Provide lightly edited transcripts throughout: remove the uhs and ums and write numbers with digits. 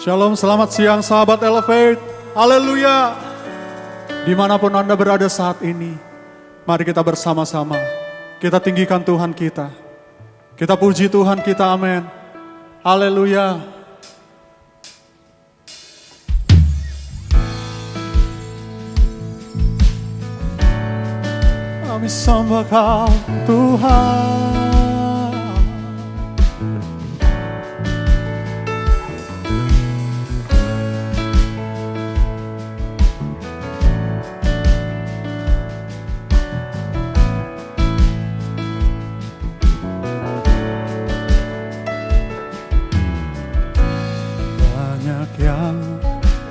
Shalom, selamat siang sahabat Elevate. Haleluya. Dimanapun Anda berada saat ini, mari kita bersama-sama. Kita tinggikan Tuhan kita. Kita puji Tuhan kita, amin. Haleluya. Kami sembah Kau Tuhan. Banyak yang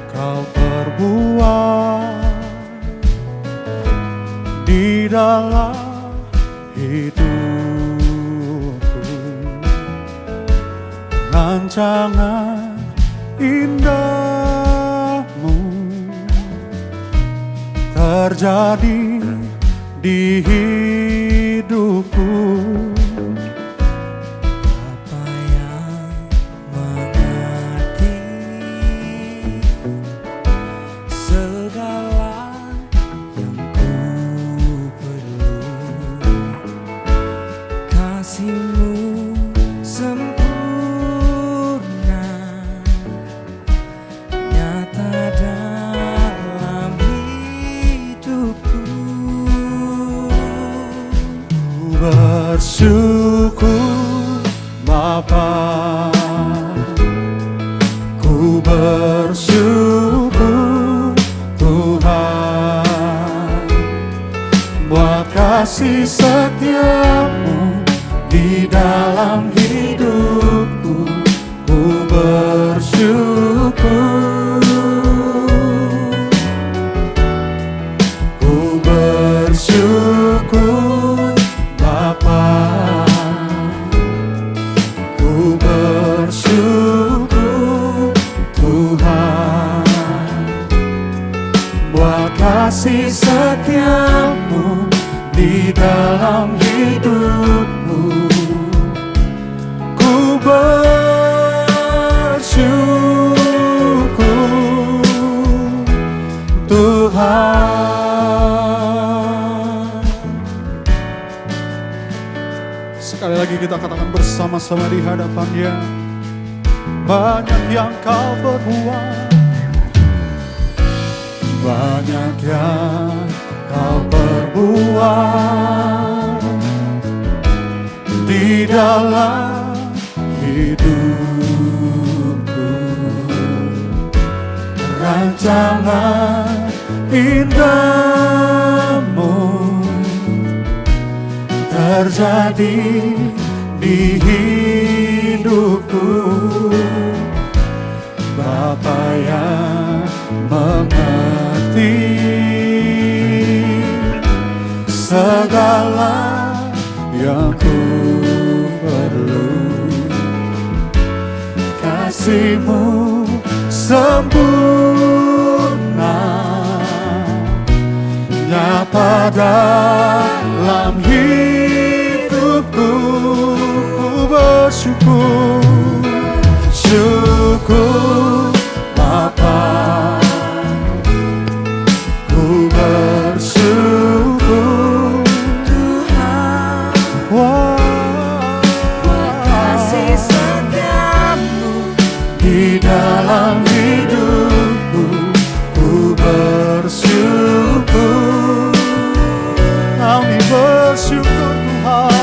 Kau perbuat di dalam hidupku, rancangan indahmu terjadi di hidupku. Apa yang mengerti segala yang ku perlu, kasih-Mu sempurna nyata dalam hidupku. Bersyukur Bapa, ku bersyukur Tuhan, buat kasih setiamu di dalam hidupku. Ku bersyukur, ku bersyukur Bapa, ku bersyukur Tuhan, buat kasih setiamu di dalam hidupku. Ku bersyukur Tuhan. Sekali lagi kita katakan bersama-sama di hadapan-Nya. Banyak yang Kau perbuat, banyak yang Kau perbuat di dalam hidupku, rancangan indahmu terjadi di hidupku. Bapa yang mengerti segala yang ku perlu, kasih-Mu sempurna nyata dalam hidupku. Ku bersyukur, syukur Bapa, ku bersyukur Tuhan, buat kasih setiamu di dalam hidupku. Ku bersyukur, kami bersyukur Tuhan.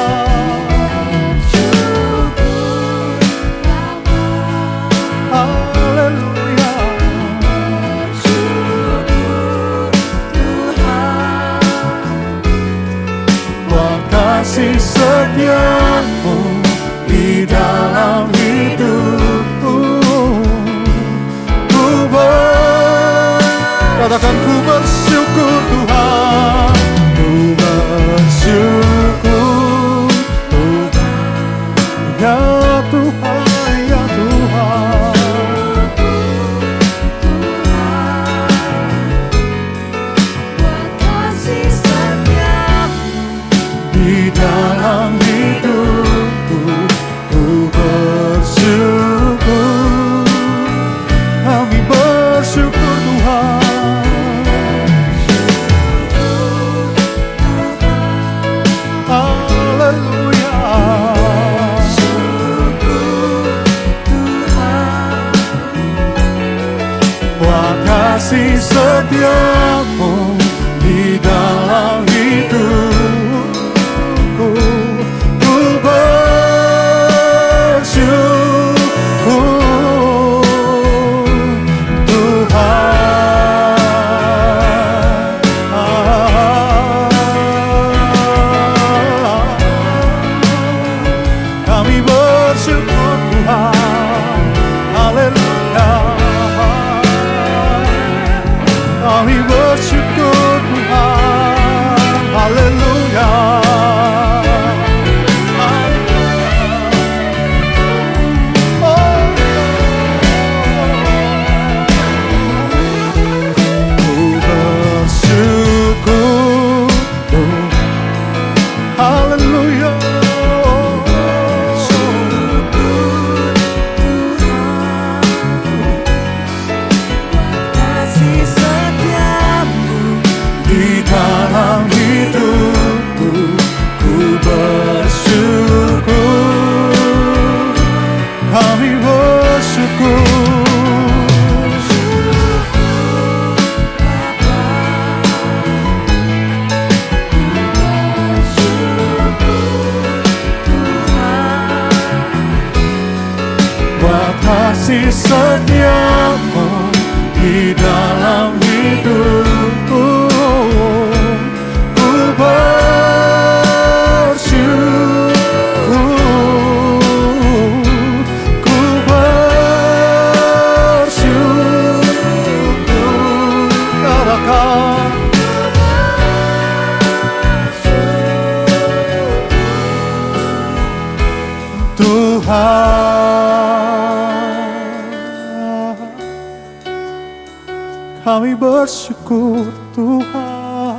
Haleluya. Buat kasih setiamu di dalam hidupku. Katakan ku bersyukur Tuhan, ku bersyukur Tuhan, ya Tuhan, ya Tuhan. buat kasih setiamu Di dalam hidupku, ku bersyukur setiamu di dalam hidupku. Ku bersyukur Tuhan. Kami bersyukur Tuhan. Haleluya. Kami bersyukur Tuhan. Haleluya. Ku bersyukur Haleluya. Kasih setiamu Di dalam hidupku ku bersyukur. Kami bersyukur. Buat kasih setiamu di dalam hidupku. Ku bersyukur. Ku bersyukur. Katakan Tuhan. Kami bersyukur Tuhan.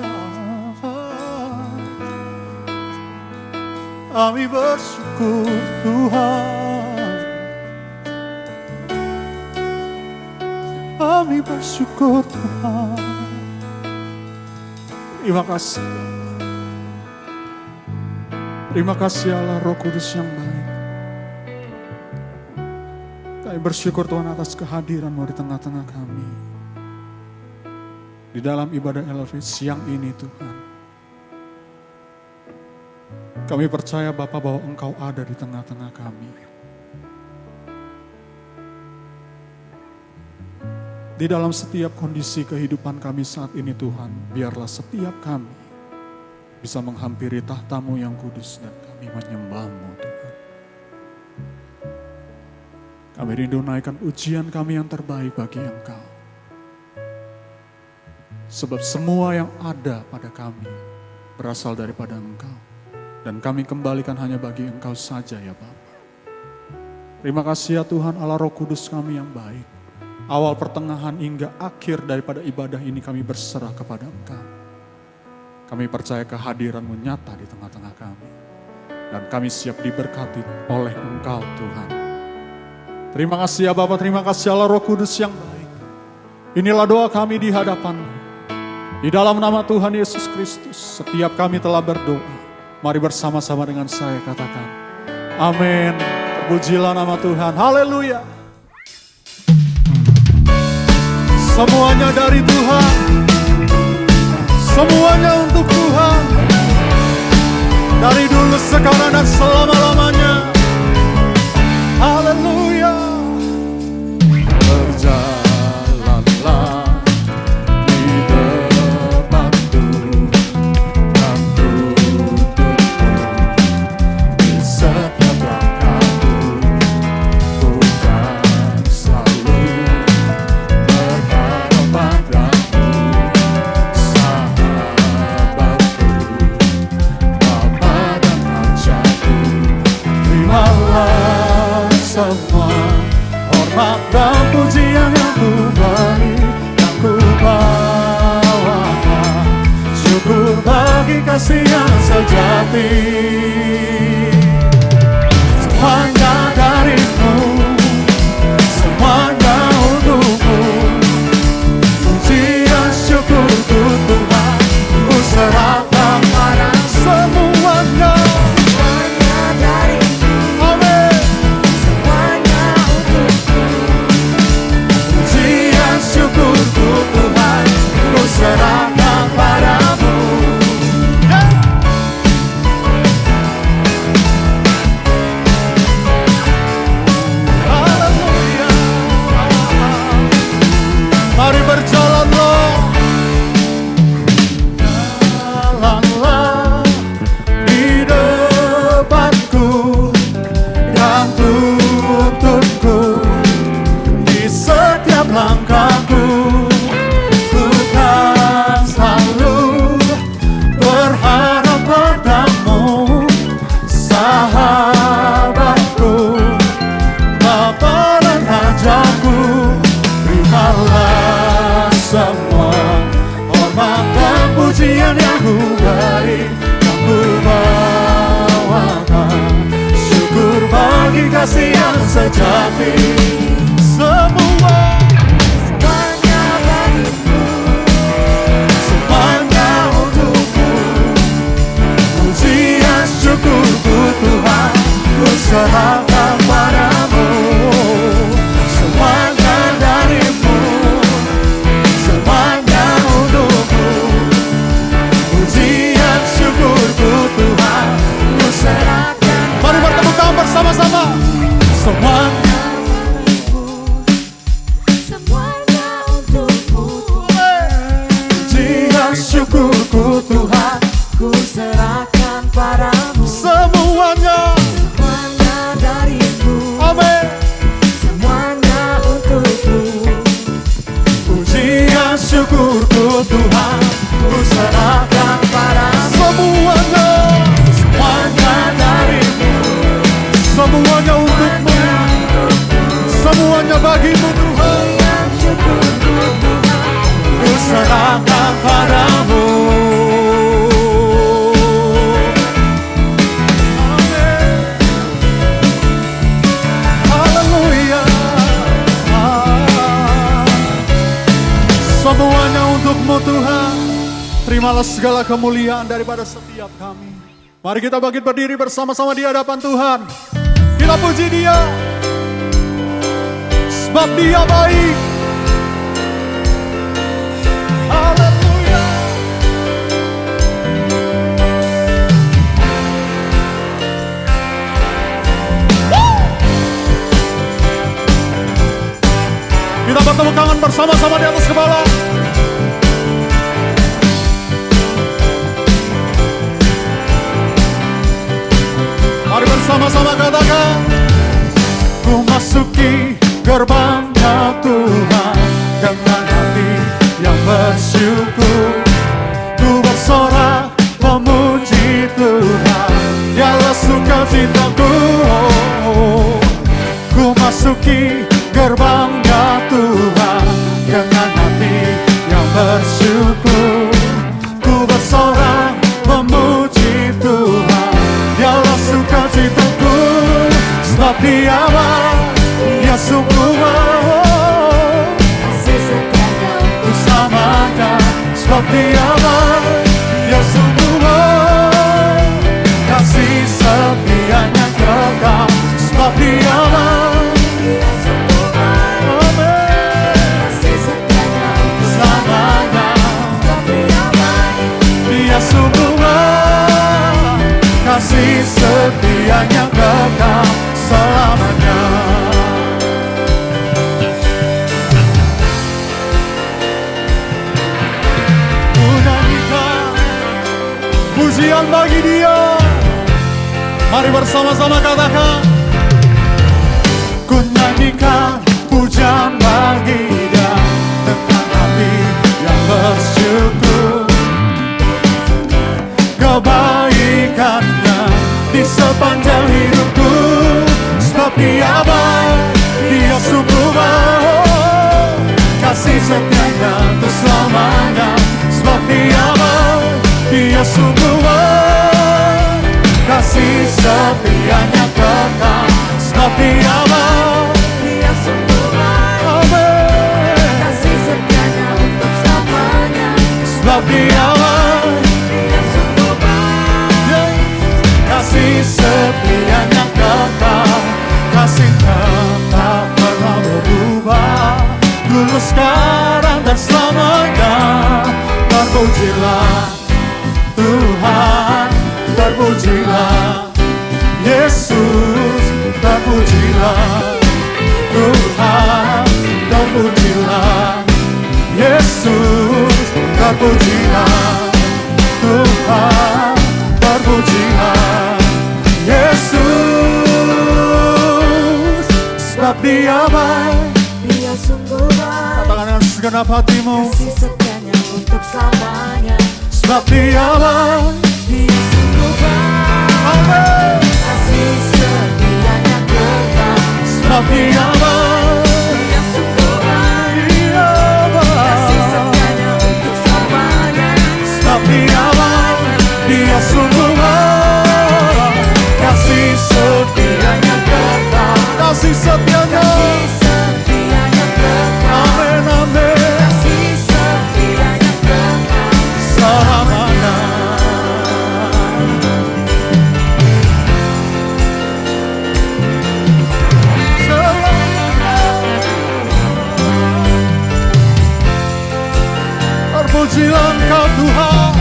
Kami bersyukur Tuhan. Kami bersyukur Tuhan. Terima kasih. Terima kasih Allah Roh Kudus yang baik. Kami bersyukur Tuhan atas kehadiran-Mu di tengah-tengah kami. Di dalam ibadah Elevate siang ini Tuhan. Kami percaya Bapa bahwa Engkau ada di tengah-tengah kami. Di dalam setiap kondisi kehidupan kami saat ini Tuhan, biarlah setiap kami bisa menghampiri tahta-Mu yang kudus dan kami menyembah-Mu Tuhan. Kami rindu naikkan ujian kami yang terbaik bagi Engkau. Sebab semua yang ada pada kami berasal daripada Engkau. Dan kami kembalikan hanya bagi Engkau saja ya Bapa. Terima kasih ya Tuhan Allah Roh Kudus kami yang baik. Awal, pertengahan hingga akhir daripada ibadah ini kami berserah kepada Engkau. Kami percaya kehadiran-Mu nyata di tengah-tengah kami. Dan kami siap diberkati oleh Engkau Tuhan. Terima kasih ya Bapa, terima kasih Allah Roh Kudus yang baik. Inilah doa kami di hadapan-Mu. Di dalam nama Tuhan Yesus Kristus, setiap kami telah berdoa. Mari bersama-sama dengan saya katakan, amin. Terpujilah nama Tuhan, haleluya. Semuanya dari Tuhan, semuanya untuk Tuhan. Dari dulu, sekarang, dan selama-lamanya. Haleluya. Berjalanlah di depanku dan tutupku di setiap langkahku. Bukan selalu berharap padamu, sahabatku, Bapa dan Rajaku. Terimalah semua hormat dan pujian yang ku beri, yang ku bawakan. Syukur bagi kasih yang sejati. Semuanya dari-Mu, semuanya untuk-Mu. Pujian syukurku Tuhan, ku serahkan pada semuanya. semuanya dari-Mu, Amin. semuanya untukmu. Pujian syukurku Tuhan, pujian yang ku beri, yang ku bawakan. Syukur bagi kasih yang sejati. Semuanya bagimu, Semuanya untukmu. Pujian syukurku Tuhan, ku serahkan padamu. Semuanya darimu, semuanya untukmu. Pujian syukurku Tuhan, ku serahkan. Mari bertepuk tangan bersama-sama. Semuanya semuanya untukmu. pujian syukurku Tuhan, Ku serahkan padamu, semuanya. semuanya darimu, Amin. semuanya untukmu. Pujian syukurku Tuhan, ku serahkan Padamu, semuanya. Semuanya darimu, semuanya untukmu. Semuanya bagimu Tuhan, yang syukurku Tuhan. ku serahkan padamu. Amin. Haleluya. Semuanya untukmu Tuhan. Terimalah segala kemuliaan daripada setiap kami. Mari kita bangkit berdiri bersama-sama di hadapan Tuhan. Kita puji Dia, sebab Dia baik. Haleluya. Kita bertepuk tangan bersama-sama di atas kepala. Mari bersama-sama katakan, ku masuki gerbangnya Tuhan dengan hati yang bersyukur. Ku bersorak memuji Tuhan, dialah sukacitaku. Ku masuki gerbangnya Tuhan dengan hati yang bersyukur. Ku bersorak memuji Tuhan, dialah sukacitaku. Sebab Dia baik, Dia sungguh baik, Kasih setianya bersamanya. Sebab Dia baik, Dia sungguh baik, kasih setianya kekal. Sebab Dia baik, Dia sungguh baik. amin, Kasih setianya bersamanya. sebab Dia baik. Dia sungguh baik, kasih setianya kekal selamanya. Ku nyanyikan pujian bagi Dia. Mari bersama-sama katakan, ku nyanyikan pujian bagi Dia dengan hati yang bersyukur. Kebaikannya di sepanjang hidupku. Sebab Dia baik, Dia sungguh baik, kasih setianya untuk selamanya. Sebab Dia baik, Dia sungguh baik, kasih setianya kekal. Sebab Dia baik, Dia sungguh baik. amin. Kasih setianya untuk selamanya. Sebab Dia baik, Dia sungguh baik. kasih setianya kekal. Kasih-Nya tak pernah berubah, dulu sekarang dan selamanya. Terpujilah Tuhan, terpujilah Yesus, terpujilah Tuhan, terpujilah Yesus, terpujilah Tuhan, terpujilah Yesus. Sebab Dia baik, Dia sungguh baik. katakan dengan segenap hatimu. Kasih setianya untuk selamanya. Sebab Dia baik, Dia sungguh baik. amin. Kasih setianya kekal. Sebab Dia baik, Dia sungguh baik. Dia Kasih baik. setianya untuk selamanya. Sebab Dia Tuhan.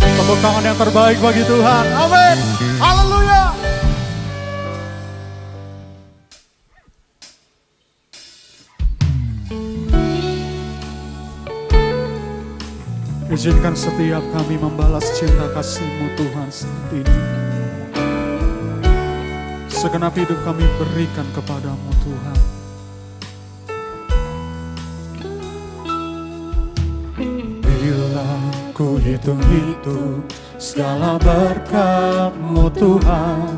Tepuk tangan yang terbaik bagi Tuhan. Amin. Haleluya. Izinkan setiap kami membalas cinta kasih-Mu Tuhan saat ini. Segenap hidup kami berikan kepadamu Tuhan. Bila ku hitung-hitung segala berkat-Mu Tuhan,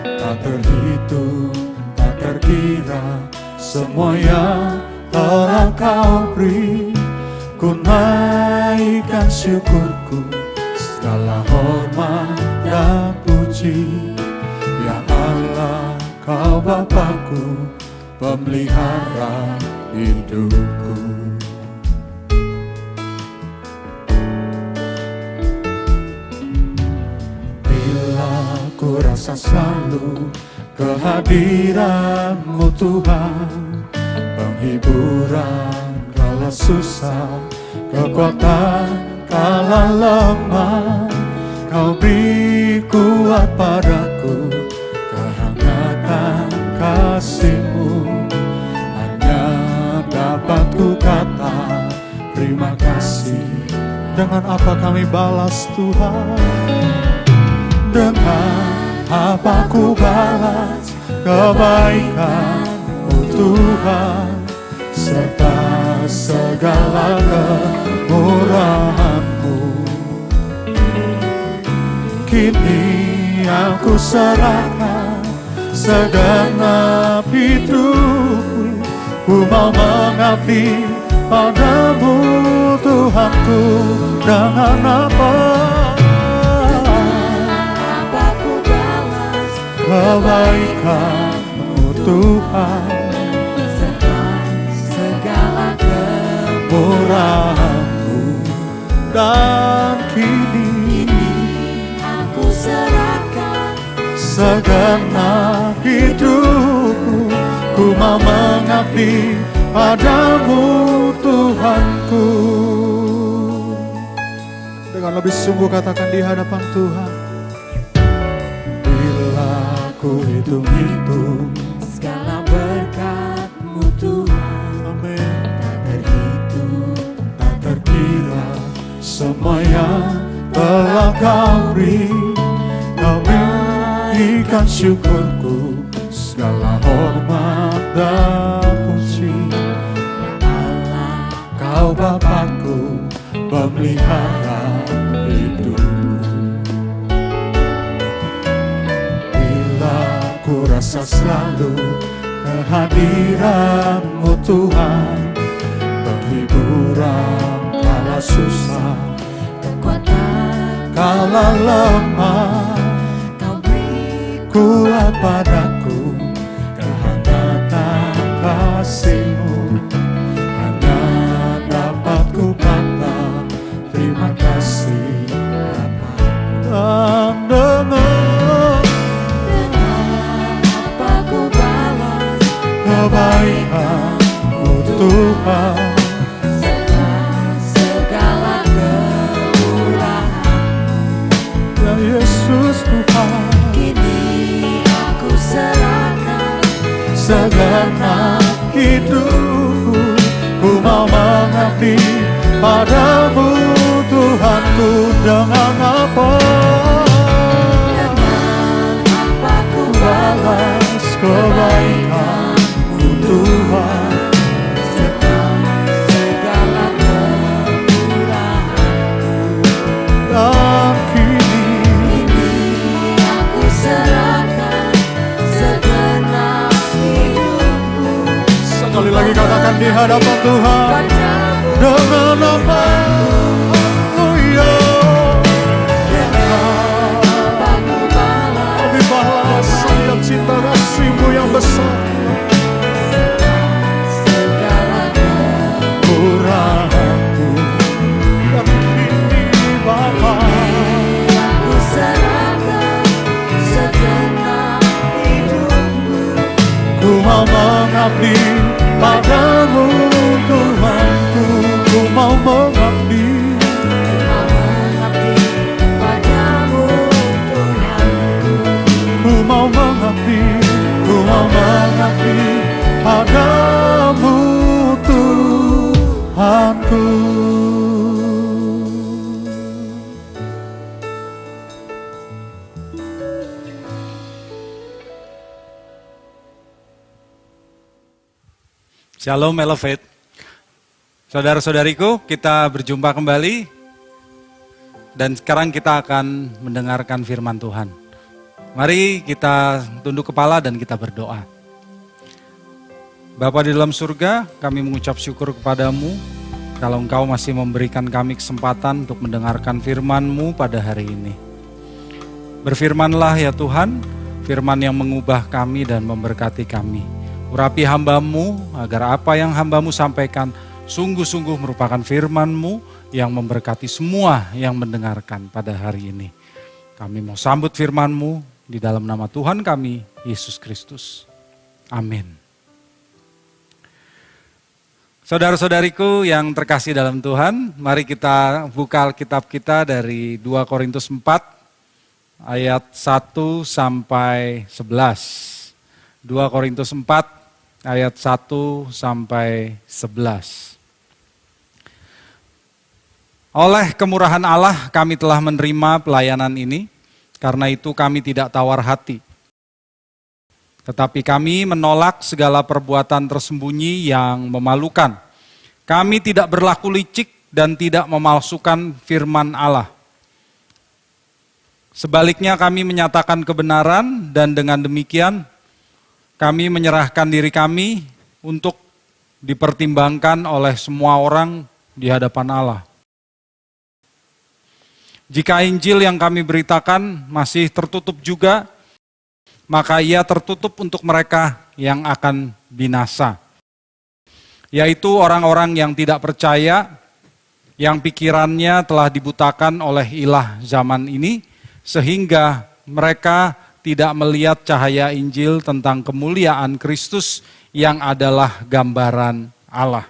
tak terhitung, tak terkira semua yang telah Kau beri. Ku naikkan syukurku, segala hormat dan puji. Ya Allah, Kau Bapakku, pemelihara hidupku. Bila ku rasa selalu kehadiran-Mu Tuhan, penghiburan kala susah, kekuatan kala lemah. Kau beri kuat padaku, kehangatan kasih-Mu. Hanya dapat ku kata terima kasih. Dengan apa kami balas Tuhan? Dengan apa ku balas kebaikan-Mu Tuhan, serta segala kemurahan-Mu. Kini aku serahkan segenap hidupku. Ku mau mengabdi padamu Tuhanku. Dengan apa ku balas kebaikan-Mu Tuhan, serta segala kemurahan-Mu. Dan kini aku serahkan segenap hidupku. Ku mau mengabdi padamu Tuhanku. Dengan lebih sungguh katakan di hadapan Tuhan. Bila ku hitung-hitung segala berkat-Mu Tuhan, amin, tak terhitung, tak terkira semua yang telah Kau beri. Kau berikan syukurku, segala hormat dan puji. Ya Allah, Kau Bapakku, pemelihara hidupku. Bila ku rasa selalu kehadiran-Mu Tuhan, penghiburan kala susah, kekuatan kala lemah. Kau beri Kuat padaku, kehangatan kasih-Mu. Hanya dapat ku kata terima kasih. Dan dengan apa ku balas kebaikan-Mu Tuhan, serta segala kemurahan. ya Yesus Tuhan, Kini aku serahkan segenap hidupku. Ku mau mengabdi padamu Tuhanku. Dengan apa ku balas kebaikan-Mu Tuhan, serta segala kemurahan. dan kini Aku serahkan segenap hidupku sekali lagi katakan di hadapan Tuhan. padamu. Dengan apa, oh iya, Apa ku balas kami balas setiap cinta kasih-Mu yang besar. segala Kurahanku dan kini Bapa, Aku serahkan segenap hidupku ku mau mengabdi padamu Tuhanku. Ku mau mengabdi Tuhanku. Shalom Elevate. Saudara-saudariku, kita berjumpa kembali dan sekarang kita akan mendengarkan firman Tuhan. Mari kita tunduk kepala dan kita berdoa. Bapa di dalam surga, kami mengucap syukur kepadamu kalau Engkau masih memberikan kami kesempatan untuk mendengarkan firman-Mu pada hari ini. Berfirmanlah ya Tuhan, firman yang mengubah kami dan memberkati kami. Urapi hamba-Mu agar apa yang hamba-Mu sampaikan sungguh-sungguh merupakan firman-Mu yang memberkati semua yang mendengarkan pada hari ini. Kami mau sambut firman-Mu di dalam nama Tuhan kami, Yesus Kristus. Amin. Saudara-saudariku yang terkasih dalam Tuhan, mari kita buka Alkitab kita dari 2 Korintus 4 ayat 1 sampai 11. 2 Korintus 4 ayat 1 sampai 11. Oleh kemurahan Allah kami telah menerima pelayanan ini, karena itu kami tidak tawar hati. Tetapi kami menolak segala perbuatan tersembunyi yang memalukan. Kami tidak berlaku licik dan tidak memalsukan firman Allah. Sebaliknya kami menyatakan kebenaran dan dengan demikian kami menyerahkan diri kami untuk dipertimbangkan oleh semua orang di hadapan Allah. Jika Injil yang kami beritakan masih tertutup juga, maka ia tertutup untuk mereka yang akan binasa. Yaitu orang-orang yang tidak percaya, yang pikirannya telah dibutakan oleh ilah zaman ini, sehingga mereka tidak melihat cahaya Injil tentang kemuliaan Kristus yang adalah gambaran Allah.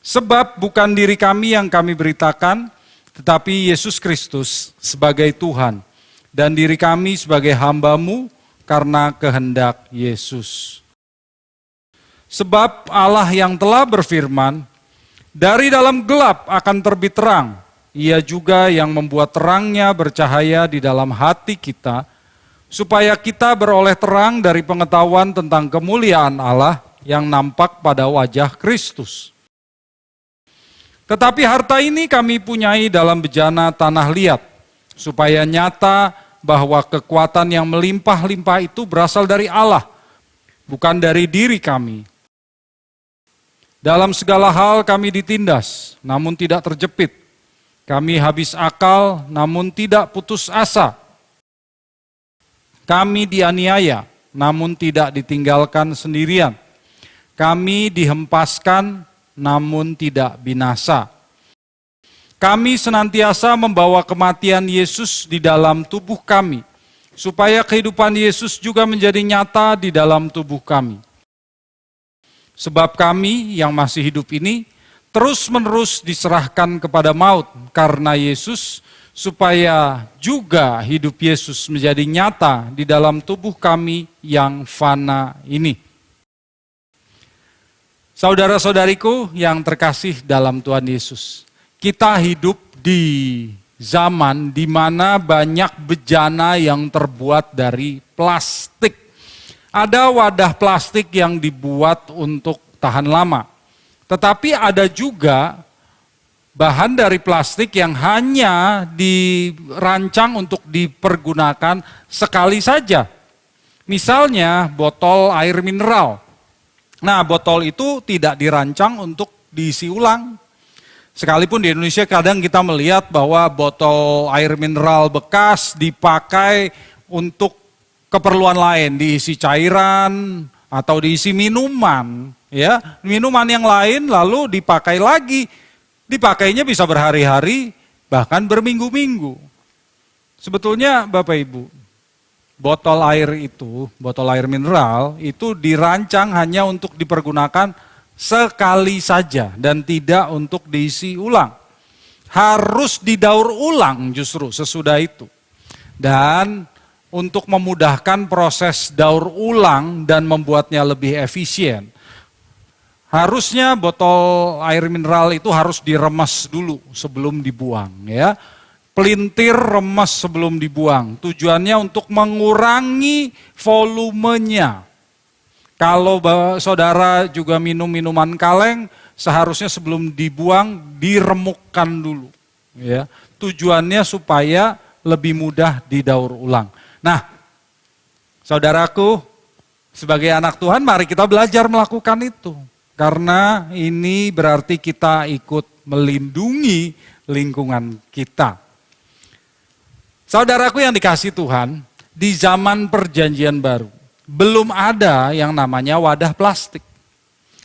Sebab bukan diri kami yang kami beritakan, tetapi Yesus Kristus sebagai Tuhan, dan diri kami sebagai hamba-Mu karena kehendak Yesus. Sebab Allah yang telah berfirman, dari dalam gelap akan terbit terang, Ia juga yang membuat terangnya bercahaya di dalam hati kita, supaya kita beroleh terang dari pengetahuan tentang kemuliaan Allah yang nampak pada wajah Kristus. Tetapi harta ini kami punyai dalam bejana tanah liat, supaya nyata bahwa kekuatan yang melimpah-limpah itu berasal dari Allah, bukan dari diri kami. Dalam segala hal kami ditindas, namun tidak terjepit. Kami habis akal, namun tidak putus asa. Kami dianiaya, namun tidak ditinggalkan sendirian. Kami dihempaskan, namun tidak binasa. Kami senantiasa membawa kematian Yesus di dalam tubuh kami, supaya kehidupan Yesus juga menjadi nyata di dalam tubuh kami. Sebab kami yang masih hidup ini, terus-menerus diserahkan kepada maut karena Yesus, supaya juga hidup Yesus menjadi nyata di dalam tubuh kami yang fana ini. Saudara-saudariku yang terkasih dalam Tuhan Yesus, kita hidup di zaman di mana banyak bejana yang terbuat dari plastik. Ada wadah plastik yang dibuat untuk tahan lama. Tetapi ada juga bahan dari plastik yang hanya dirancang untuk dipergunakan sekali saja. Misalnya botol air mineral. Nah, botol itu tidak dirancang untuk diisi ulang. Sekalipun di Indonesia kadang kita melihat bahwa botol air mineral bekas dipakai untuk keperluan lain, diisi cairan atau diisi minuman. Ya, minuman yang lain lalu dipakai lagi. Dipakainya bisa berhari-hari, bahkan berminggu-minggu. Sebetulnya Bapak Ibu, botol air mineral itu dirancang hanya untuk dipergunakan sekali saja dan tidak untuk diisi ulang. Harus didaur ulang justru sesudah itu. Dan untuk memudahkan proses daur ulang dan membuatnya lebih efisien, Harusnya botol air mineral itu harus diremas dulu sebelum dibuang ya. Pelintir remas sebelum dibuang. Tujuannya untuk mengurangi volumenya. Kalau saudara juga minum minuman kaleng, seharusnya sebelum dibuang diremukkan dulu. Ya. Tujuannya supaya lebih mudah didaur ulang. Nah, saudaraku, sebagai anak Tuhan mari kita belajar melakukan itu. Karena ini berarti kita ikut melindungi lingkungan kita. Saudaraku yang dikasihi Tuhan, di zaman perjanjian baru, belum ada yang namanya wadah plastik.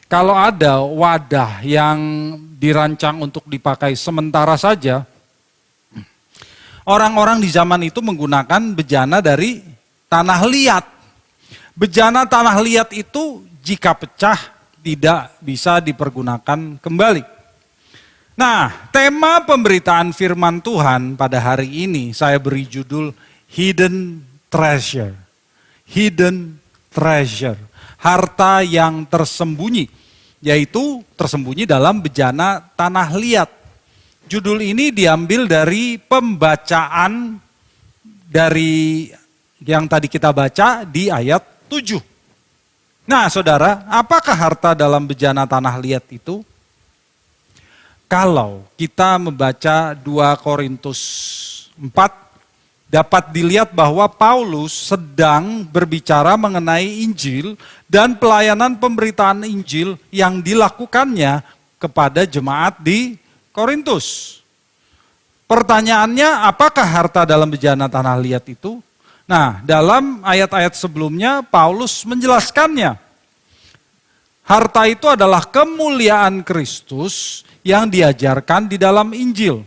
Kalau ada wadah yang dirancang untuk dipakai sementara saja, orang-orang di zaman itu menggunakan bejana dari tanah liat. Bejana tanah liat itu jika pecah, tidak bisa dipergunakan kembali. Nah, tema pemberitaan firman Tuhan pada hari ini saya beri judul Hidden Treasure. Hidden Treasure, harta yang tersembunyi, yaitu tersembunyi dalam bejana tanah liat. Judul ini diambil dari pembacaan dari yang tadi kita baca di ayat 7. Nah saudara, apakah harta dalam bejana tanah liat itu? Kalau kita membaca 2 Korintus 4, dapat dilihat bahwa Paulus sedang berbicara mengenai Injil dan pelayanan pemberitaan Injil yang dilakukannya kepada jemaat di Korintus. Pertanyaannya, apakah harta dalam bejana tanah liat itu? Nah, dalam ayat-ayat sebelumnya Paulus menjelaskannya. Harta itu adalah kemuliaan Kristus yang diajarkan di dalam Injil.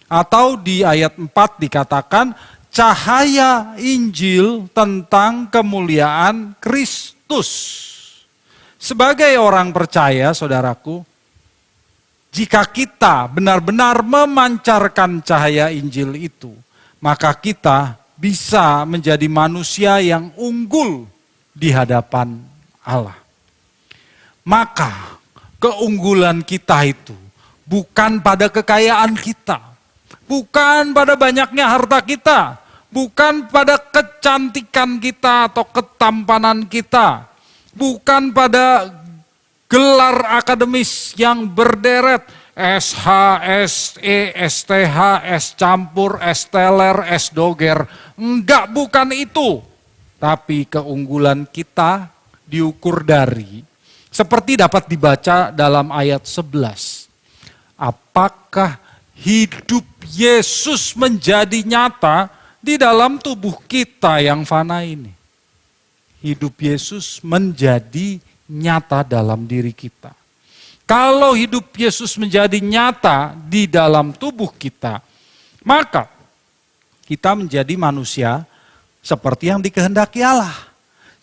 Atau di ayat 4 dikatakan cahaya Injil tentang kemuliaan Kristus. Sebagai orang percaya, saudaraku, jika kita benar-benar memancarkan cahaya Injil itu, maka kita bisa menjadi manusia yang unggul di hadapan Allah. Maka keunggulan kita itu bukan pada kekayaan kita, bukan pada banyaknya harta kita, bukan pada kecantikan kita atau ketampanan kita, bukan pada gelar akademis yang berderet, SH, SE, STH, S campur, S teler, S doger. Enggak, bukan itu. Tapi keunggulan kita diukur dari, seperti dapat dibaca dalam ayat 11. Apakah hidup Yesus menjadi nyata di dalam tubuh kita yang fana ini? Hidup Yesus menjadi nyata dalam diri kita. Kalau hidup Yesus menjadi nyata di dalam tubuh kita, maka kita menjadi manusia seperti yang dikehendaki Allah.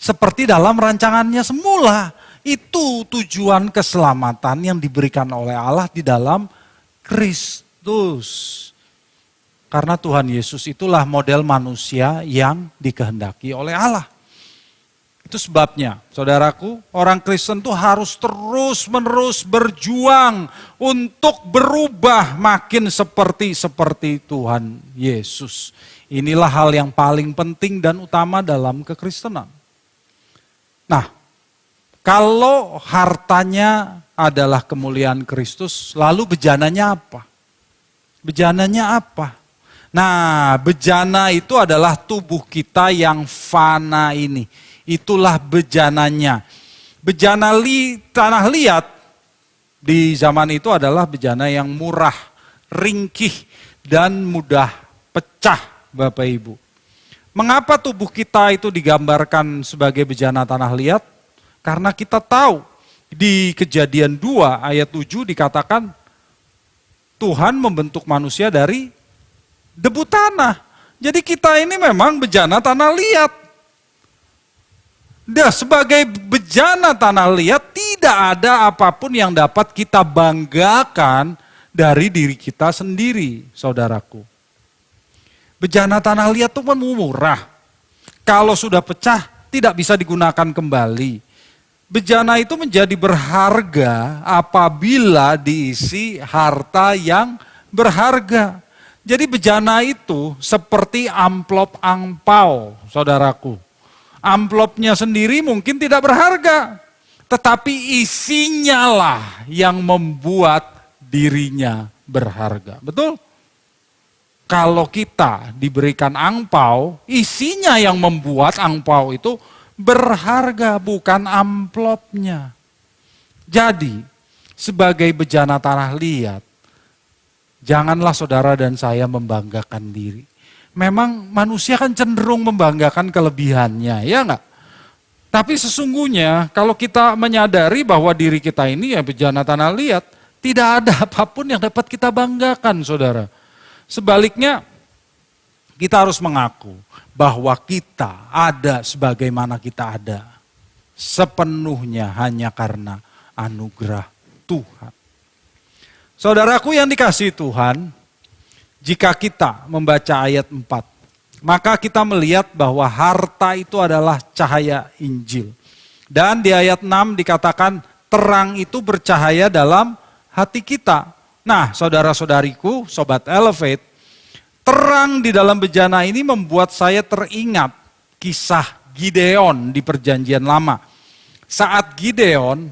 Seperti dalam rancangannya semula. Itu tujuan keselamatan yang diberikan oleh Allah di dalam Kristus. Karena Tuhan Yesus itulah model manusia yang dikehendaki oleh Allah. Itu sebabnya, saudaraku, orang Kristen itu harus terus-menerus berjuang untuk berubah makin seperti Tuhan Yesus. Inilah hal yang paling penting dan utama dalam kekristenan. Nah, kalau hartanya adalah kemuliaan Kristus, lalu bejananya apa? Bejananya apa? Nah, bejana itu adalah tubuh kita yang fana ini. Itulah bejananya. Bejana tanah liat di zaman itu adalah bejana yang murah, ringkih, dan mudah pecah, Bapak Ibu. Mengapa tubuh kita itu digambarkan sebagai bejana tanah liat? Karena kita tahu di Kejadian 2 ayat 7 dikatakan Tuhan membentuk manusia dari debu tanah. Jadi kita ini memang bejana tanah liat. Nah, sebagai bejana tanah liat tidak ada apapun yang dapat kita banggakan dari diri kita sendiri, saudaraku. Bejana tanah liat itu murah. Kalau sudah pecah tidak bisa digunakan kembali. bejana itu menjadi berharga apabila diisi harta yang berharga. Jadi bejana itu seperti amplop angpau, saudaraku. Amplopnya sendiri mungkin tidak berharga, tetapi isinya lah yang membuat dirinya berharga. Betul? Kalau kita diberikan angpau, isinya yang membuat angpau itu berharga, bukan amplopnya. Jadi, sebagai bejana tanah liat, janganlah saudara dan saya membanggakan diri. Memang manusia kan cenderung membanggakan kelebihannya, ya enggak? Tapi sesungguhnya kalau kita menyadari bahwa diri kita ini ya bejana tanah liat, tidak ada apapun yang dapat kita banggakan, saudara. Sebaliknya, kita harus mengaku bahwa kita ada sebagaimana kita ada. Sepenuhnya hanya karena anugerah Tuhan. Saudaraku yang dikasihi Tuhan, jika kita membaca ayat 4, maka kita melihat bahwa harta itu adalah cahaya Injil. Dan di ayat 6 dikatakan terang itu bercahaya dalam hati kita. Nah, saudara-saudariku, Sobat Elevate, terang di dalam bejana ini membuat saya teringat kisah Gideon di Perjanjian Lama. Saat Gideon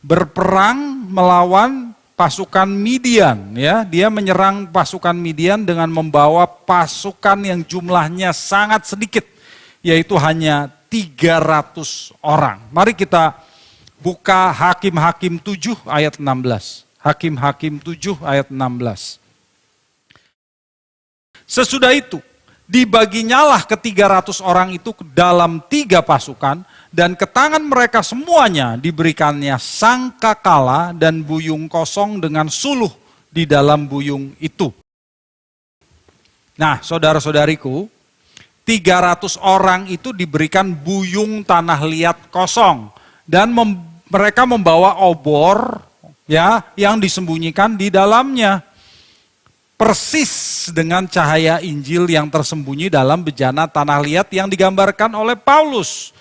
berperang melawan pasukan Midian, ya, dia menyerang pasukan Midian dengan membawa pasukan yang jumlahnya sangat sedikit, yaitu hanya 300 orang. Mari kita buka Hakim-Hakim 7 ayat 16. Hakim-Hakim 7 ayat 16. Sesudah itu, dibaginyalah ke 300 orang itu ke dalam 3 pasukan, dan ke tangan mereka semuanya diberikannya sangkakala dan buyung kosong dengan suluh di dalam buyung itu. Nah, saudara-saudariku, 300 orang itu diberikan buyung tanah liat kosong, dan mereka membawa obor, ya, yang disembunyikan di dalamnya. Persis dengan cahaya Injil yang tersembunyi dalam bejana tanah liat yang digambarkan oleh Paulus.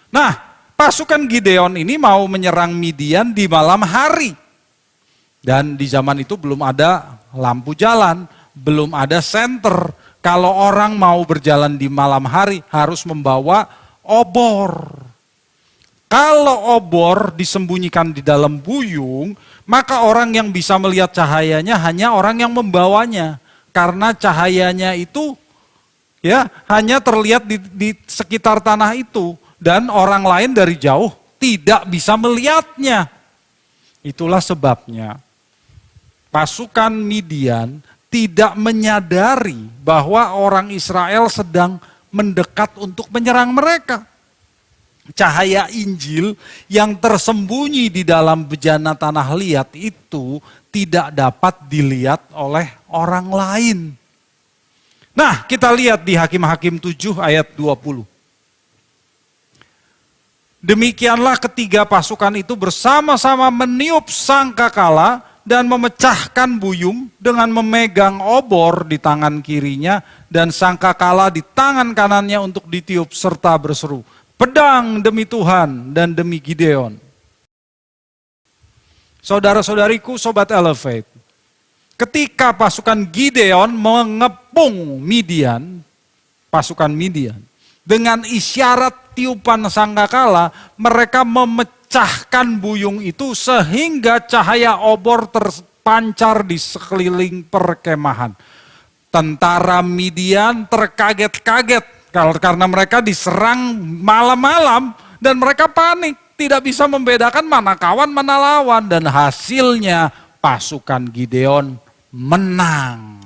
Nah, pasukan Gideon ini mau menyerang Midian di malam hari. Dan di zaman itu belum ada lampu jalan, belum ada senter. Kalau orang mau berjalan di malam hari harus membawa obor. Kalau obor disembunyikan di dalam buyung, maka orang yang bisa melihat cahayanya hanya orang yang membawanya. Karena cahayanya itu ya hanya terlihat di sekitar tanah itu. Dan orang lain dari jauh tidak bisa melihatnya. Itulah sebabnya pasukan Midian tidak menyadari bahwa orang Israel sedang mendekat untuk menyerang mereka. Cahaya Injil yang tersembunyi di dalam bejana tanah liat itu tidak dapat dilihat oleh orang lain. Nah, kita lihat di Hakim-Hakim 7 ayat 20. Demikianlah ketiga pasukan itu bersama-sama meniup sangkakala dan memecahkan buyung dengan memegang obor di tangan kirinya dan sangkakala di tangan kanannya untuk ditiup serta berseru, pedang demi Tuhan dan demi Gideon. Saudara-saudariku, Sobat Elevate, ketika pasukan Gideon mengepung Midian, pasukan Midian, dengan isyarat tiupan sangkakala, mereka memecahkan buyung itu sehingga cahaya obor terpancar di sekeliling perkemahan. Tentara Midian terkaget-kaget karena mereka diserang malam-malam dan mereka panik. Tidak bisa membedakan mana kawan mana lawan dan hasilnya pasukan Gideon menang.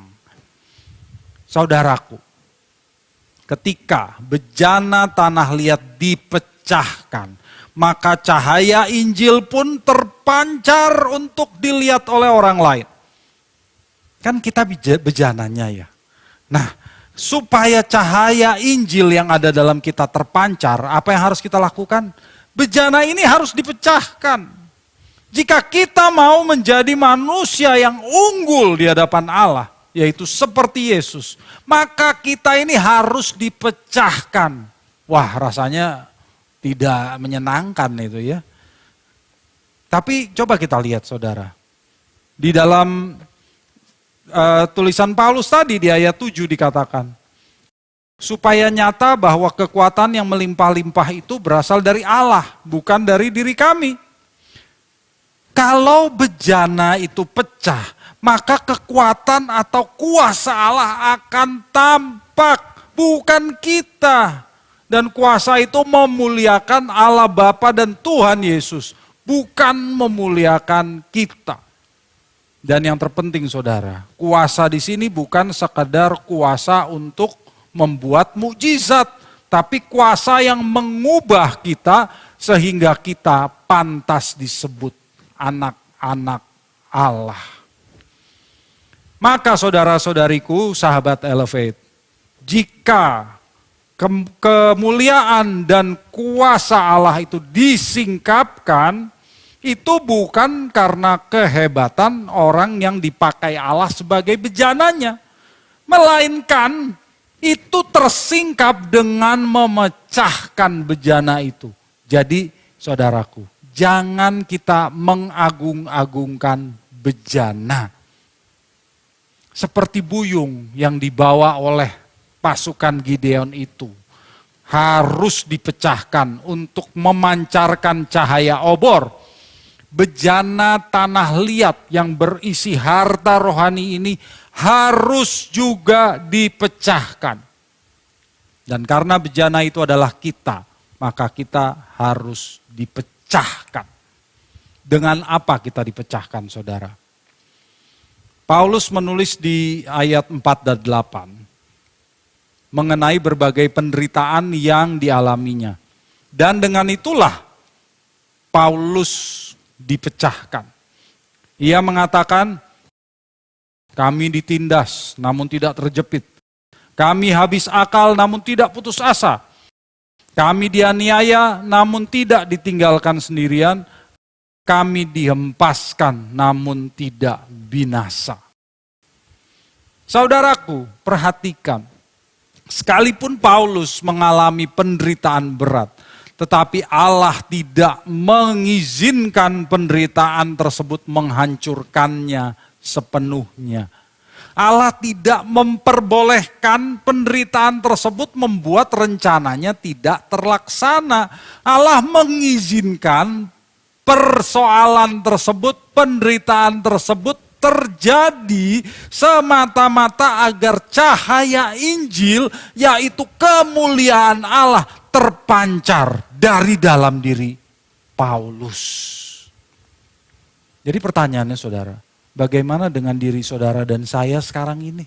Saudaraku, ketika bejana tanah liat dipecahkan, maka cahaya Injil pun terpancar untuk dilihat oleh orang lain. Kan kita bejananya ya. Nah, supaya cahaya Injil yang ada dalam kita terpancar, apa yang harus kita lakukan? Bejana ini harus dipecahkan. Jika kita mau menjadi manusia yang unggul di hadapan Allah, yaitu seperti Yesus, maka kita ini harus dipecahkan. Wah, rasanya tidak menyenangkan itu ya. Tapi coba kita lihat saudara. Di dalam tulisan Paulus tadi di ayat 7 dikatakan. Supaya nyata bahwa kekuatan yang melimpah-limpah itu berasal dari Allah, bukan dari diri kami. Kalau bejana itu pecah, maka kekuatan atau kuasa Allah akan tampak, bukan kita. Dan kuasa itu memuliakan Allah Bapa dan Tuhan Yesus, bukan memuliakan kita. Dan yang terpenting saudara, kuasa di sini bukan sekadar kuasa untuk membuat mukjizat, tapi kuasa yang mengubah kita sehingga kita pantas disebut anak-anak Allah. Maka saudara-saudariku, sahabat Elevate, jika kemuliaan dan kuasa Allah itu disingkapkan, itu bukan karena kehebatan orang yang dipakai Allah sebagai bejananya, melainkan itu tersingkap dengan memecahkan bejana itu. Jadi saudaraku, jangan kita mengagung-agungkan bejana. Seperti buyung yang dibawa oleh pasukan Gideon itu harus dipecahkan untuk memancarkan cahaya obor. Bejana tanah liat yang berisi harta rohani ini harus juga dipecahkan. Dan karena bejana itu adalah kita, maka kita harus dipecahkan. Dengan apa kita dipecahkan, saudara? Paulus menulis di ayat 4 dan 8 mengenai berbagai penderitaan yang dialaminya. Dan dengan itulah Paulus dipecahkan. Ia mengatakan, kami ditindas namun tidak terjepit. Kami habis akal namun tidak putus asa. Kami dianiaya namun tidak ditinggalkan sendirian. Kami dihempaskan namun tidak binasa. Saudaraku, perhatikan. Sekalipun Paulus mengalami penderitaan berat, tetapi Allah tidak mengizinkan penderitaan tersebut menghancurkannya sepenuhnya. Allah tidak memperbolehkan penderitaan tersebut membuat rencananya tidak terlaksana. Allah mengizinkan persoalan tersebut, penderitaan tersebut terjadi semata-mata agar cahaya Injil, yaitu kemuliaan Allah, terpancar dari dalam diri Paulus. Jadi pertanyaannya saudara, bagaimana dengan diri saudara dan saya sekarang ini?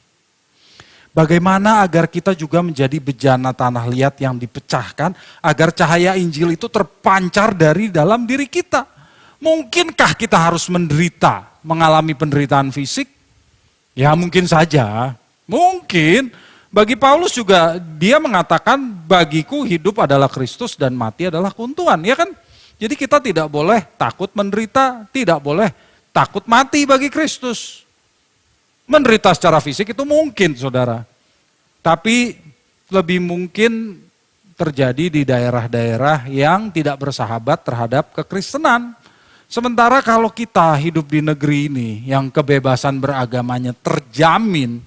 Bagaimana agar kita juga menjadi bejana tanah liat yang dipecahkan, agar cahaya Injil itu terpancar dari dalam diri kita? Mungkinkah kita harus menderita, mengalami penderitaan fisik? Ya mungkin saja, mungkin. Bagi Paulus juga dia mengatakan bagiku hidup adalah Kristus dan mati adalah keuntungan, ya kan? Jadi kita tidak boleh takut menderita, tidak boleh takut mati bagi Kristus. Menderita secara fisik itu mungkin saudara, tapi lebih mungkin terjadi di daerah-daerah yang tidak bersahabat terhadap kekristenan. Sementara kalau kita hidup di negeri ini yang kebebasan beragamanya terjamin,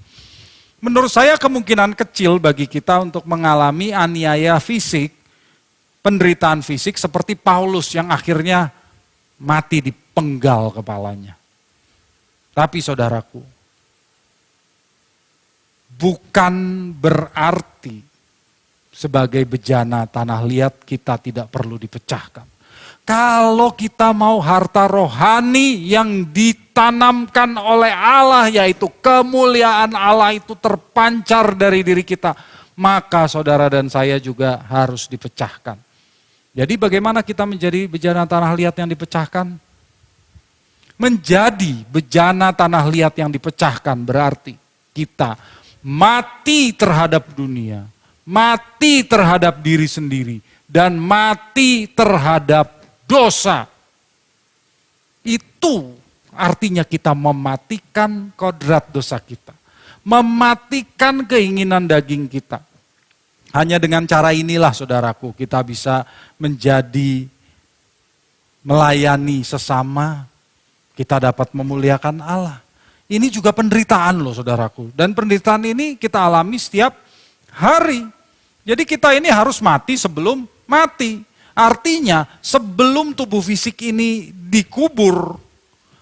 menurut saya kemungkinan kecil bagi kita untuk mengalami aniaya fisik, penderitaan fisik seperti Paulus yang akhirnya mati dipenggal kepalanya. Tapi saudaraku, bukan berarti sebagai bejana tanah liat kita tidak perlu dipecahkan. Kalau kita mau harta rohani yang ditanamkan oleh Allah, yaitu kemuliaan Allah itu terpancar dari diri kita, maka saudara dan saya juga harus dipecahkan. Jadi bagaimana kita menjadi bejana tanah liat yang dipecahkan? Menjadi bejana tanah liat yang dipecahkan berarti kita mati terhadap dunia, mati terhadap diri sendiri, dan mati terhadap dosa. Itu artinya kita mematikan kodrat dosa kita. Mematikan keinginan daging kita. Hanya dengan cara inilah saudaraku kita bisa menjadi melayani sesama, kita dapat memuliakan Allah. Ini juga penderitaan loh saudaraku. Dan penderitaan ini kita alami setiap hari. Jadi kita ini harus mati sebelum mati. Artinya sebelum tubuh fisik ini dikubur,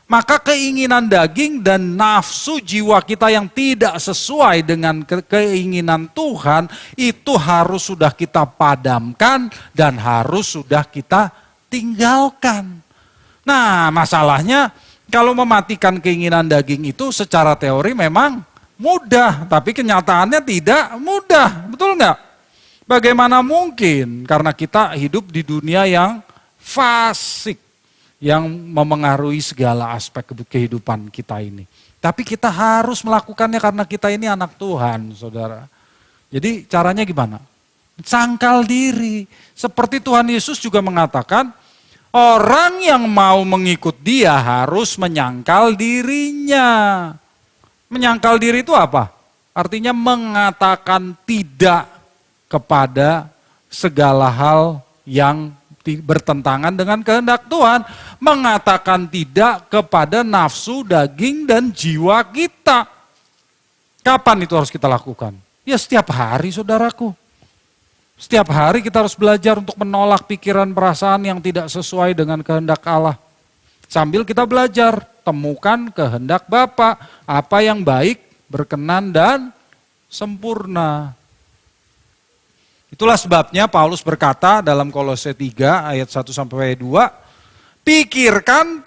maka keinginan daging dan nafsu jiwa kita yang tidak sesuai dengan keinginan Tuhan, itu harus sudah kita padamkan dan harus sudah kita tinggalkan. Nah, masalahnya kalau mematikan keinginan daging itu secara teori memang mudah, tapi kenyataannya tidak mudah, betul nggak? Bagaimana mungkin? Karena kita hidup di dunia yang fasik, yang memengaruhi segala aspek kehidupan kita ini. Tapi kita harus melakukannya karena kita ini anak Tuhan, saudara. Jadi caranya gimana? Sangkal diri. Seperti Tuhan Yesus juga mengatakan, orang yang mau mengikut dia harus menyangkal dirinya. Menyangkal diri itu apa? Artinya mengatakan tidak kepada segala hal yang bertentangan dengan kehendak Tuhan. Mengatakan tidak kepada nafsu, daging, dan jiwa kita. Kapan itu harus kita lakukan? Ya setiap hari saudaraku. Setiap hari kita harus belajar untuk menolak pikiran perasaan yang tidak sesuai dengan kehendak Allah. Sambil kita belajar, temukan kehendak Bapa, apa yang baik, berkenan, dan sempurna. Itulah sebabnya Paulus berkata dalam Kolose 3 ayat 1-2, pikirkan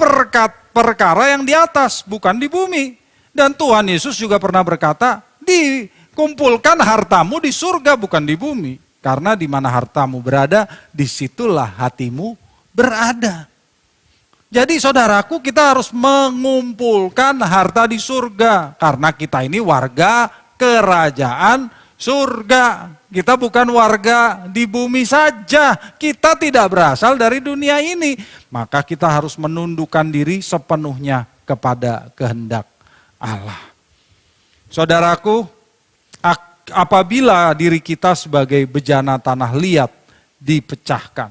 perkara yang di atas, bukan di bumi. Dan Tuhan Yesus juga pernah berkata, dikumpulkan hartamu di surga, bukan di bumi. Karena di mana hartamu berada, disitulah hatimu berada. Jadi saudaraku, kita harus mengumpulkan harta di surga. Karena kita ini warga kerajaan surga. Kita bukan warga di bumi saja. Kita tidak berasal dari dunia ini. Maka kita harus menundukkan diri sepenuhnya kepada kehendak Allah. Saudaraku, apabila diri kita sebagai bejana tanah liat dipecahkan,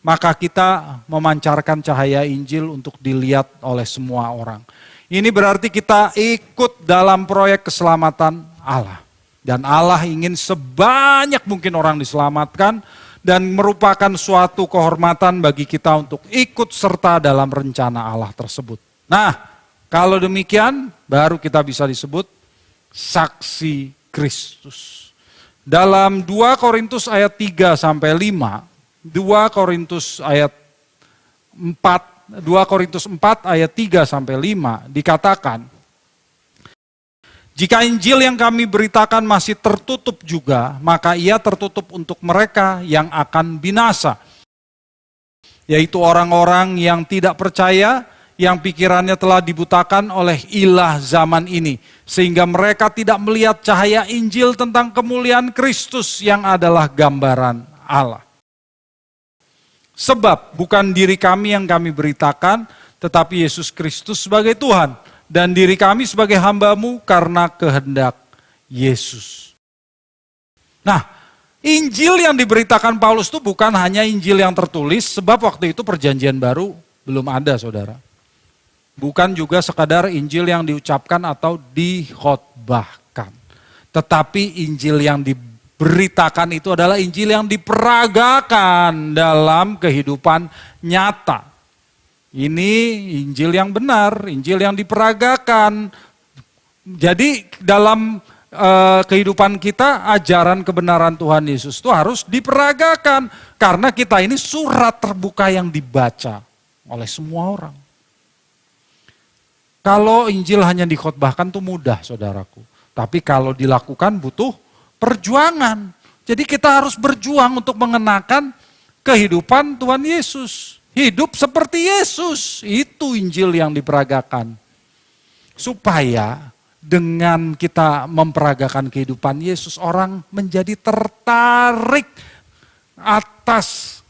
maka kita memancarkan cahaya Injil untuk dilihat oleh semua orang. Ini berarti kita ikut dalam proyek keselamatan Allah. Dan Allah ingin sebanyak mungkin orang diselamatkan dan merupakan suatu kehormatan bagi kita untuk ikut serta dalam rencana Allah tersebut. Nah, kalau demikian baru kita bisa disebut saksi Kristus. Dalam 2 Korintus ayat 3-5, 2 Korintus ayat 4, 2 Korintus 4 ayat 3-5 dikatakan, jika Injil yang kami beritakan masih tertutup juga, maka ia tertutup untuk mereka yang akan binasa. Yaitu orang-orang yang tidak percaya, yang pikirannya telah dibutakan oleh ilah zaman ini. Sehingga mereka tidak melihat cahaya Injil tentang kemuliaan Kristus yang adalah gambaran Allah. Sebab bukan diri kami yang kami beritakan, tetapi Yesus Kristus sebagai Tuhan. Dan diri kami sebagai hamba-Mu karena kehendak Yesus. Nah, Injil yang diberitakan Paulus itu bukan hanya Injil yang tertulis, sebab waktu itu perjanjian baru belum ada, saudara. Bukan juga sekadar Injil yang diucapkan atau dikhotbahkan. Tetapi Injil yang diberitakan itu adalah Injil yang diperagakan dalam kehidupan nyata. Ini Injil yang benar, Injil yang diperagakan. Jadi dalam kehidupan kita, ajaran kebenaran Tuhan Yesus itu harus diperagakan. Karena kita ini surat terbuka yang dibaca oleh semua orang. Kalau Injil hanya dikhotbahkan itu mudah, saudaraku. Tapi kalau dilakukan butuh perjuangan. Jadi kita harus berjuang untuk mengenakan kehidupan Tuhan Yesus. Hidup seperti Yesus, itu Injil yang diperagakan. Supaya dengan kita memperagakan kehidupan Yesus, orang menjadi tertarik atas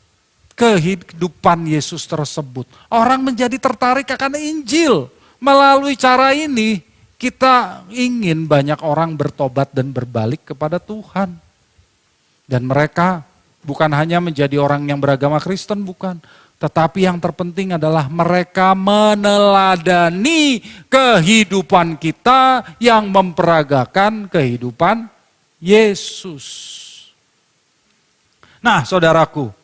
kehidupan Yesus tersebut. Orang menjadi tertarik akan Injil. Melalui cara ini, kita ingin banyak orang bertobat dan berbalik kepada Tuhan. Dan mereka bukan hanya menjadi orang yang beragama Kristen, bukan. Tetapi yang terpenting adalah mereka meneladani kehidupan kita yang memperagakan kehidupan Yesus. Nah, saudaraku,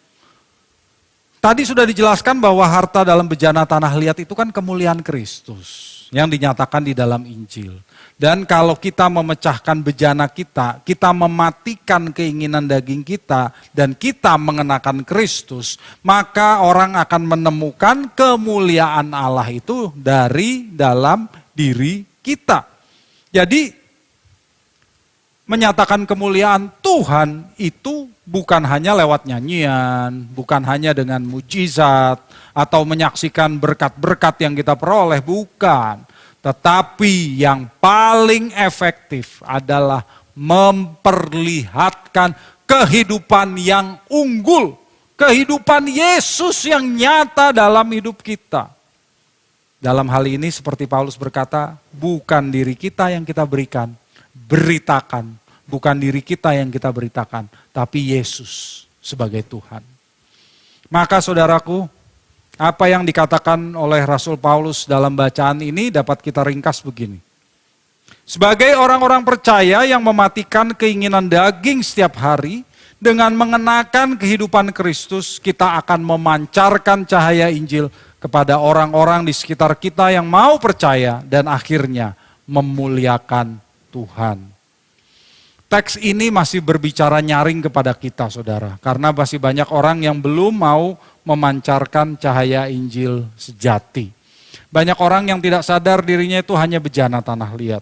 tadi sudah dijelaskan bahwa harta dalam bejana tanah liat itu kan kemuliaan Kristus yang dinyatakan di dalam Injil. Dan kalau kita memecahkan bejana kita mematikan keinginan daging kita, dan kita mengenakan Kristus, maka orang akan menemukan kemuliaan Allah itu dari dalam diri kita. Jadi, menyatakan kemuliaan Tuhan itu bukan hanya lewat nyanyian, bukan hanya dengan mujizat, atau menyaksikan berkat-berkat yang kita peroleh, bukan. Tetapi yang paling efektif adalah memperlihatkan kehidupan yang unggul, kehidupan Yesus yang nyata dalam hidup kita. Dalam hal ini seperti Paulus berkata, bukan diri kita yang kita beritakan, bukan diri kita yang kita beritakan, tapi Yesus sebagai Tuhan. Maka saudaraku, apa yang dikatakan oleh Rasul Paulus dalam bacaan ini dapat kita ringkas begini. Sebagai orang-orang percaya yang mematikan keinginan daging setiap hari, dengan mengenakan kehidupan Kristus, kita akan memancarkan cahaya Injil kepada orang-orang di sekitar kita yang mau percaya dan akhirnya memuliakan Tuhan. Teks ini masih berbicara nyaring kepada kita, saudara, karena masih banyak orang yang belum mau memancarkan cahaya Injil sejati. Banyak orang yang tidak sadar dirinya itu hanya bejana tanah liat.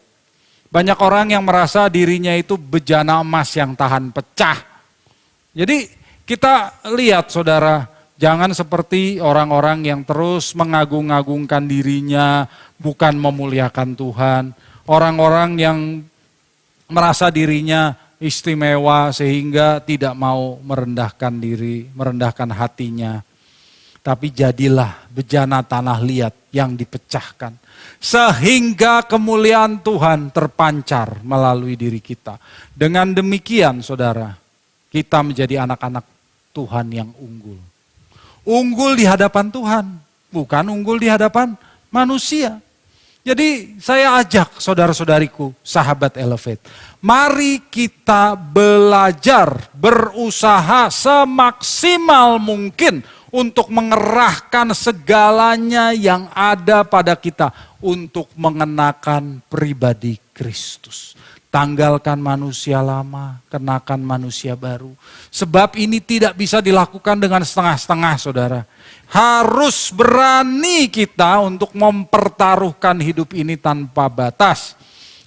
Banyak orang yang merasa dirinya itu bejana emas yang tahan pecah. Jadi kita lihat, saudara, jangan seperti orang-orang yang terus mengagung-agungkan dirinya, bukan memuliakan Tuhan. Orang-orang yang merasa dirinya istimewa sehingga tidak mau merendahkan diri, merendahkan hatinya. Tapi jadilah bejana tanah liat yang dipecahkan. Sehingga kemuliaan Tuhan terpancar melalui diri kita. Dengan demikian, saudara, kita menjadi anak-anak Tuhan yang unggul. Unggul di hadapan Tuhan, bukan unggul di hadapan manusia. Jadi saya ajak saudara-saudariku, sahabat Elevate, mari kita belajar, berusaha semaksimal mungkin untuk mengerahkan segalanya yang ada pada kita untuk mengenakan pribadi Kristus. Tanggalkan manusia lama, kenakan manusia baru. Sebab ini tidak bisa dilakukan dengan setengah-setengah, saudara. Harus berani kita untuk mempertaruhkan hidup ini tanpa batas.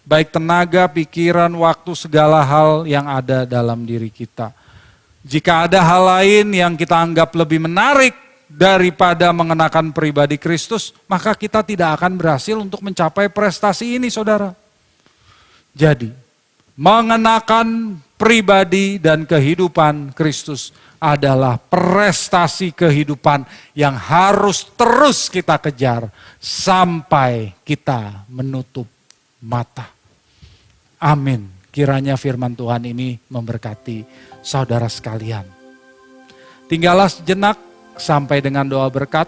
Baik tenaga, pikiran, waktu, segala hal yang ada dalam diri kita. Jika ada hal lain yang kita anggap lebih menarik daripada mengenakan pribadi Kristus, maka kita tidak akan berhasil untuk mencapai prestasi ini, saudara. Jadi, mengenakan pribadi dan kehidupan Kristus adalah prestasi kehidupan yang harus terus kita kejar sampai kita menutup mata. Amin. Kiranya firman Tuhan ini memberkati saudara sekalian. Tinggallah sejenak sampai dengan doa berkat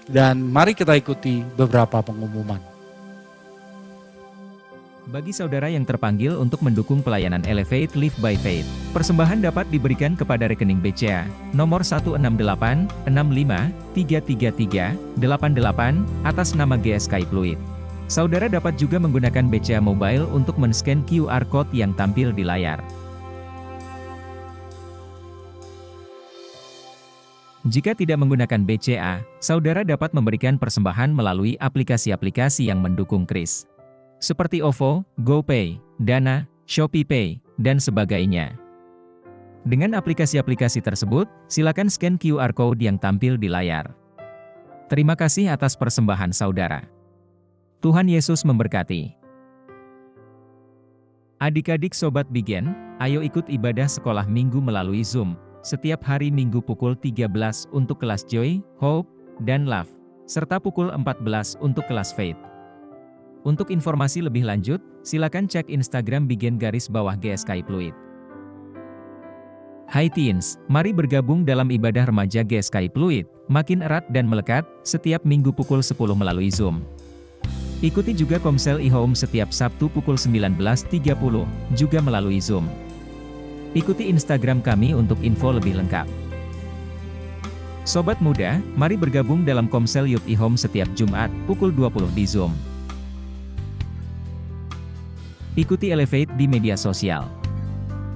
dan mari kita ikuti beberapa pengumuman. Bagi saudara yang terpanggil untuk mendukung pelayanan Elevate Live by Faith, persembahan dapat diberikan kepada rekening BCA nomor 16865333388 atas nama GSKI Fluid. Saudara dapat juga menggunakan BCA Mobile untuk men-scan QR Code yang tampil di layar. Jika tidak menggunakan BCA, saudara dapat memberikan persembahan melalui aplikasi-aplikasi yang mendukung Kris. Seperti OVO, GoPay, Dana, ShopeePay, dan sebagainya. Dengan aplikasi-aplikasi tersebut, silakan scan QR Code yang tampil di layar. Terima kasih atas persembahan saudara. Tuhan Yesus memberkati. Adik-adik Sobat Bigen, ayo ikut ibadah sekolah minggu melalui Zoom, setiap hari Minggu pukul 13 untuk kelas Joy, Hope, dan Love, serta pukul 14 untuk kelas Faith. Untuk informasi lebih lanjut, silakan cek Instagram Bigen_GSKI Fluid. Hai teens, mari bergabung dalam ibadah remaja GSKI Pluit, makin erat dan melekat, setiap minggu pukul 10 melalui Zoom. Ikuti juga Komsel e-Home setiap Sabtu pukul 19.30, juga melalui Zoom. Ikuti Instagram kami untuk info lebih lengkap. Sobat muda, mari bergabung dalam Komsel Youth e-Home setiap Jumat, pukul 20 di Zoom. Ikuti Elevate di media sosial.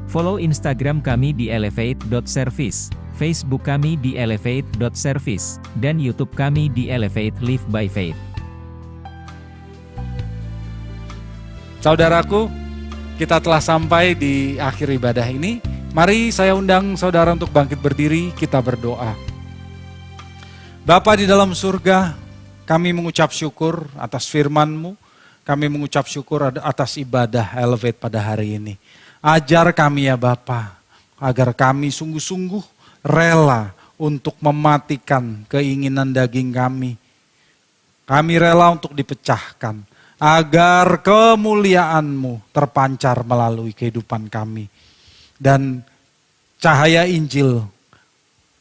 Follow Instagram kami di elevate.service, Facebook kami di elevate.service, dan YouTube kami di Elevate Live by Faith. Saudaraku, kita telah sampai di akhir ibadah ini. Mari saya undang saudara untuk bangkit berdiri, kita berdoa. Bapa di dalam surga, kami mengucap syukur atas firman-Mu, kami mengucap syukur atas ibadah Elevate pada hari ini. Ajar kami ya Bapa, agar kami sungguh-sungguh rela untuk mematikan keinginan daging kami. Kami rela untuk dipecahkan, agar kemuliaan-Mu terpancar melalui kehidupan kami. Dan cahaya Injil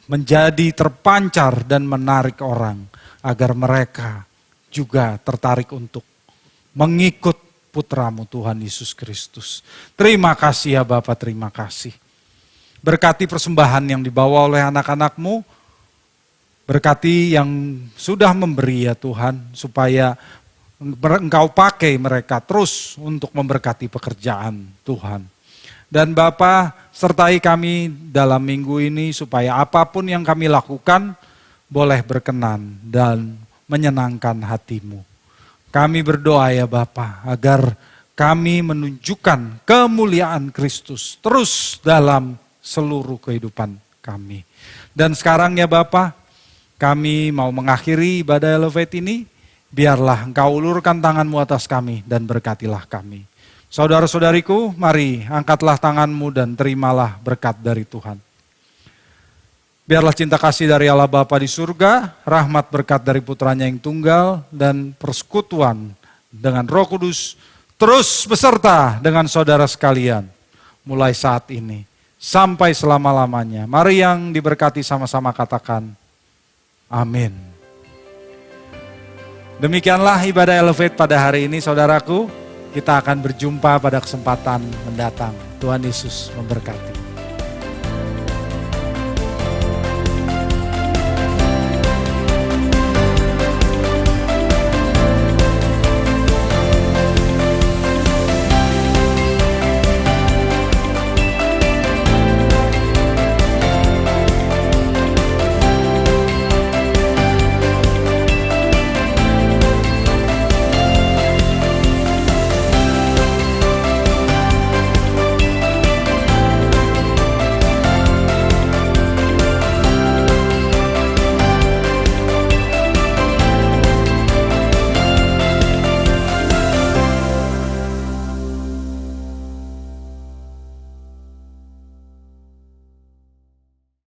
menjadi terpancar dan menarik orang, agar mereka juga tertarik untuk mengikut Putra-Mu Tuhan Yesus Kristus. Terima kasih ya Bapak, terima kasih. Berkati persembahan yang dibawa oleh anak-anak-Mu, berkati yang sudah memberi ya Tuhan, supaya Engkau pakai mereka terus untuk memberkati pekerjaan Tuhan. Dan Bapa, sertai kami dalam minggu ini supaya apapun yang kami lakukan boleh berkenan dan menyenangkan hati-Mu. Kami berdoa ya Bapa, agar kami menunjukkan kemuliaan Kristus terus dalam seluruh kehidupan kami. Dan sekarang ya Bapa, kami mau mengakhiri ibadah Elevate ini, biarlah Engkau ulurkan tangan-Mu atas kami dan berkatilah kami. Saudara-saudariku, mari angkatlah tangan-Mu dan terimalah berkat dari Tuhan. Biarlah cinta kasih dari Allah Bapa di surga, rahmat berkat dari Putranya yang tunggal, dan persekutuan dengan Roh Kudus terus beserta dengan saudara sekalian, mulai saat ini sampai selama-lamanya. Mari yang diberkati sama-sama katakan, amin. Demikianlah ibadah Elevate pada hari ini saudaraku, kita akan berjumpa pada kesempatan mendatang. Tuhan Yesus memberkati.